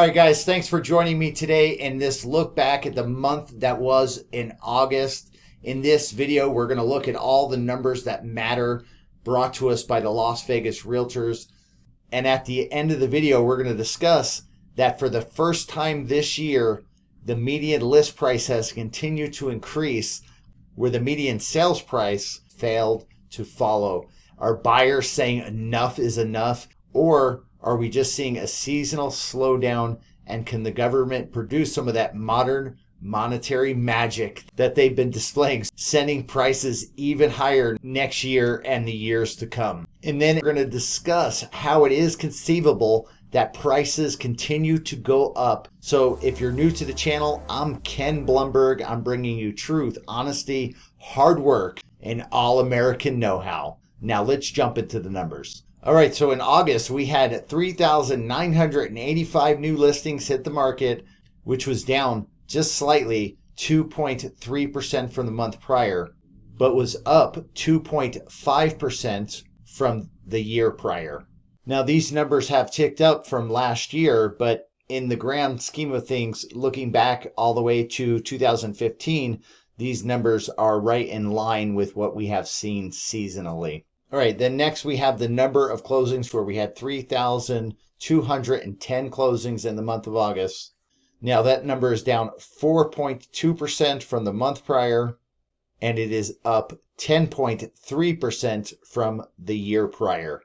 All right, guys, thanks for joining me today in this look back at the month that was in August. In this video, we're going to look at all the numbers that matter brought to us by the Las Vegas Realtors. And at the end of the video, we're going to discuss that for the first time this year, the median list price has continued to increase, where the median sales price failed to follow. Are buyers saying enough is enough, or are we just seeing a seasonal slowdown, and can the government produce some of that modern monetary magic that they've been displaying, sending prices even higher next year and the years to come? And then we're going to discuss how it is conceivable that prices continue to go up. So if you're new to the channel, I'm Ken Blumberg. I'm bringing you truth, honesty, hard work, and all American know-how. Now let's jump into the numbers. All right, so in August, we had 3,985 new listings hit the market, which was down just slightly, 2.3% from the month prior, but was up 2.5% from the year prior. Now, these numbers have ticked up from last year, but in the grand scheme of things, looking back all the way to 2015, these numbers are right in line with what we have seen seasonally. All right, then next we have the number of closings, where we had 3,210 closings in the month of August. Now that number is down 4.2% from the month prior, and it is up 10.3% from the year prior.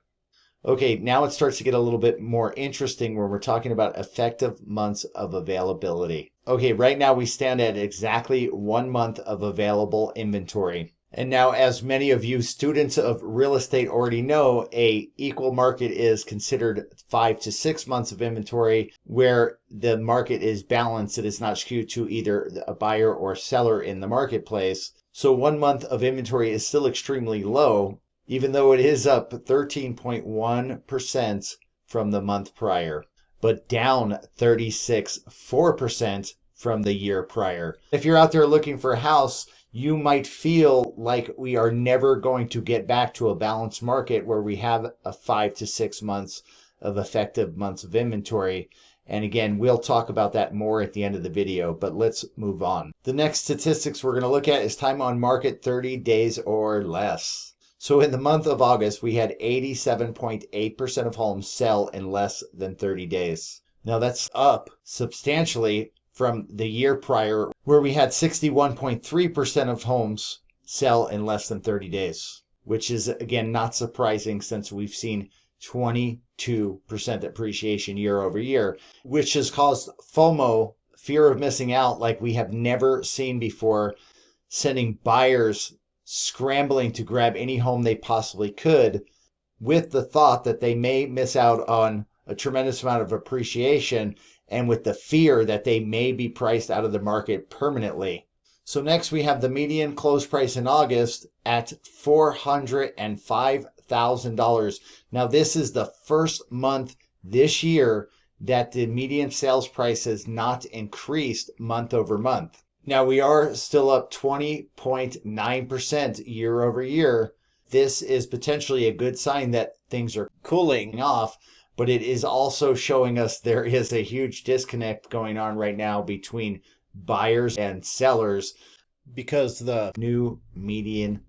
Okay, now it starts to get a little bit more interesting when we're talking about effective months of availability. Okay, right now we stand at exactly 1 month of available inventory. And now, as many of you students of real estate already know, a equal market is considered 5 to 6 months of inventory, where the market is balanced. It is not skewed to either a buyer or seller in the marketplace. So 1 month of inventory is still extremely low, even though it is up 13.1% from the month prior, but down 36.4% from the year prior. If you're out there looking for a house, you might feel like we are never going to get back to a balanced market where we have a 5 to 6 months of effective months of inventory. And again, we'll talk about that more at the end of the video, but let's move on. The next statistics we're going to look at is time on market 30 days or less. So in the month of August, we had 87.8% of homes sell in less than 30 days. Now that's up substantially from the year prior, where we had 61.3% of homes sell in less than 30 days, which is, again, not surprising since we've seen 22% appreciation year over year, which has caused FOMO, fear of missing out, like we have never seen before, sending buyers scrambling to grab any home they possibly could, with the thought that they may miss out on a tremendous amount of appreciation, and with the fear that they may be priced out of the market permanently. So next we have the median close price in August at $405,000. Now this is the first month this year that the median sales price has not increased month over month. Now we are still up 20.9% year over year. This is potentially a good sign that things are cooling off, but it is also showing us there is a huge disconnect going on right now between buyers and sellers, because the new median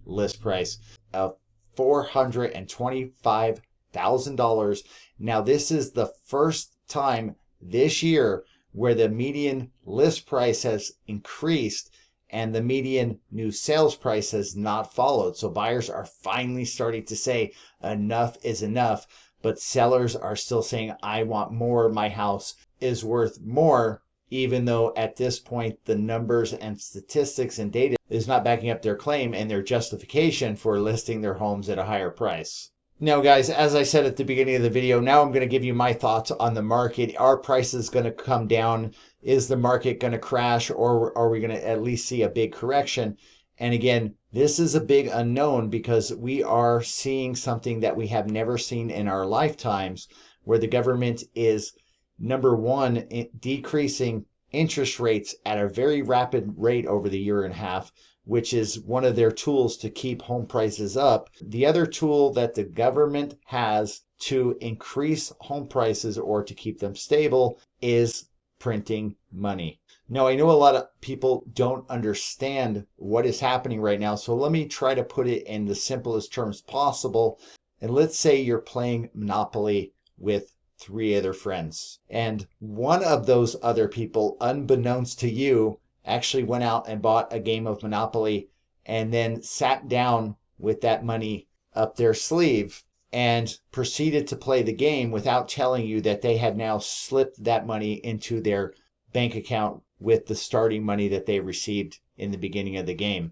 list price of $425,000. Now this is the first time this year where the median list price has increased and the median new sales price has not followed. So buyers are finally starting to say enough is enough. But sellers are still saying, I want more, my house is worth more, even though at this point the numbers and statistics and data is not backing up their claim and their justification for listing their homes at a higher price. Now guys, as I said at the beginning of the video, now I'm going to give you my thoughts on the market. Are prices going to come down? Is the market going to crash, or are we going to at least see a big correction? And again, this is a big unknown, because we are seeing something that we have never seen in our lifetimes, where the government is, number one, decreasing interest rates at a very rapid rate over the year and a half, which is one of their tools to keep home prices up. The other tool that the government has to increase home prices or to keep them stable is printing money. Now, I know a lot of people don't understand what is happening right now, so let me try to put it in the simplest terms possible. And let's say you're playing Monopoly with 3 other friends, and one of those other people, unbeknownst to you, actually went out and bought a game of Monopoly and then sat down with that money up their sleeve and proceeded to play the game without telling you that they had now slipped that money into their bank account with the starting money that they received in the beginning of the game.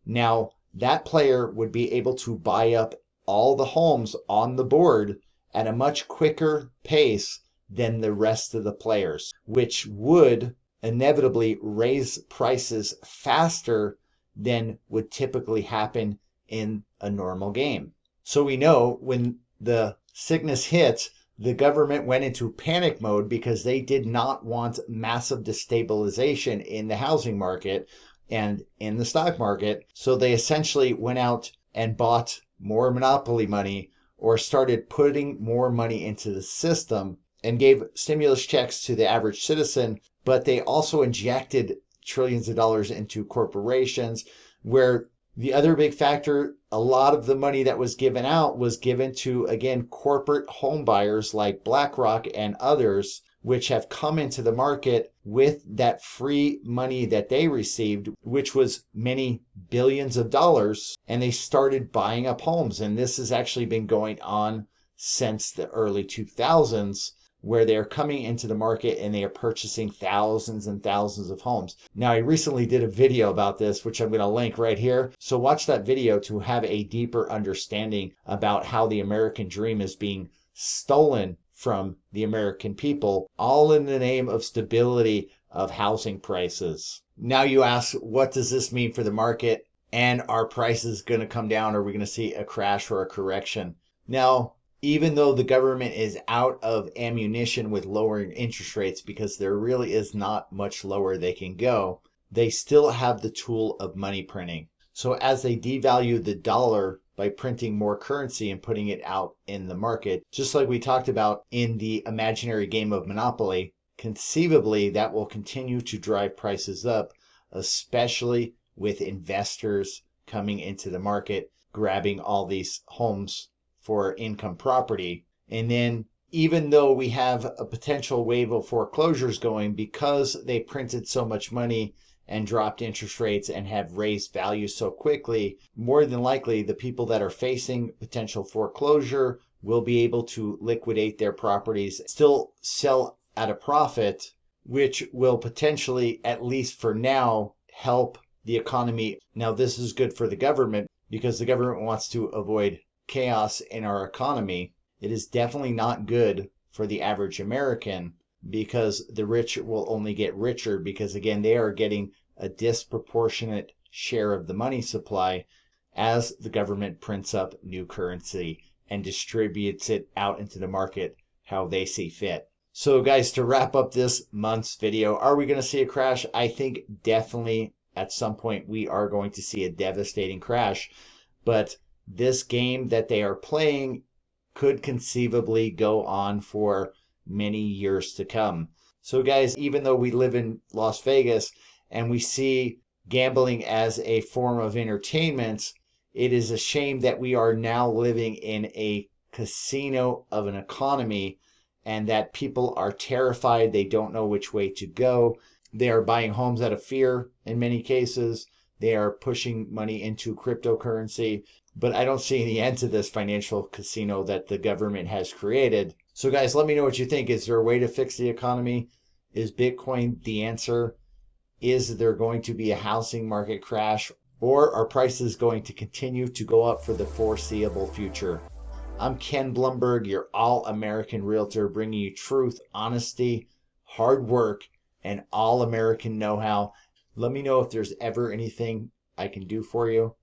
Now, that player would be able to buy up all the homes on the board at a much quicker pace than the rest of the players, which would inevitably raise prices faster than would typically happen in a normal game. So we know when the sickness hit, the government went into panic mode because they did not want massive destabilization in the housing market and in the stock market. So they essentially went out and bought more monopoly money or started putting more money into the system and gave stimulus checks to the average citizen. But they also injected trillions of dollars into corporations, where the other big factor, a lot of the money that was given out was given to, again, corporate home buyers like BlackRock and others, which have come into the market with that free money that they received, which was many billions of dollars, and they started buying up homes. And this has actually been going on since the early 2000s, where they're coming into the market and they are purchasing thousands and thousands of homes. Now, I recently did a video about this, which I'm going to link right here. So watch that video to have a deeper understanding about how the American dream is being stolen from the American people, all in the name of stability of housing prices. Now you ask, what does this mean for the market? And are prices going to come down? Are we going to see a crash or a correction? Now, even though the government is out of ammunition with lowering interest rates, because there really is not much lower they can go, they still have the tool of money printing. So as they devalue the dollar by printing more currency and putting it out in the market, just like we talked about in the imaginary game of Monopoly, conceivably that will continue to drive prices up, especially with investors coming into the market, grabbing all these homes for income property. And then even though we have a potential wave of foreclosures going because they printed so much money and dropped interest rates and have raised values so quickly, more than likely the people that are facing potential foreclosure will be able to liquidate their properties, still sell at a profit, which will potentially, at least for now, help the economy. Now, this is good for the government because the government wants to avoid chaos in our economy. It is definitely not good for the average American because the rich will only get richer because, again, they are getting a disproportionate share of the money supply as the government prints up new currency and distributes it out into the market how they see fit. So guys, to wrap up this month's video, are we going to see a crash? I think definitely at some point we are going to see a devastating crash, but this game that they are playing could conceivably go on for many years to come. So guys, even though we live in Las Vegas and we see gambling as a form of entertainment, it is a shame that we are now living in a casino of an economy and that people are terrified. They don't know which way to go. They are buying homes out of fear in many cases. They are pushing money into cryptocurrency. But I don't see any end to this financial casino that the government has created. So guys, let me know what you think. Is there a way to fix the economy? Is Bitcoin the answer? Is there going to be a housing market crash? Or are prices going to continue to go up for the foreseeable future? I'm Ken Blumberg, your all-American realtor, bringing you truth, honesty, hard work, and all-American know-how. Let me know if there's ever anything I can do for you.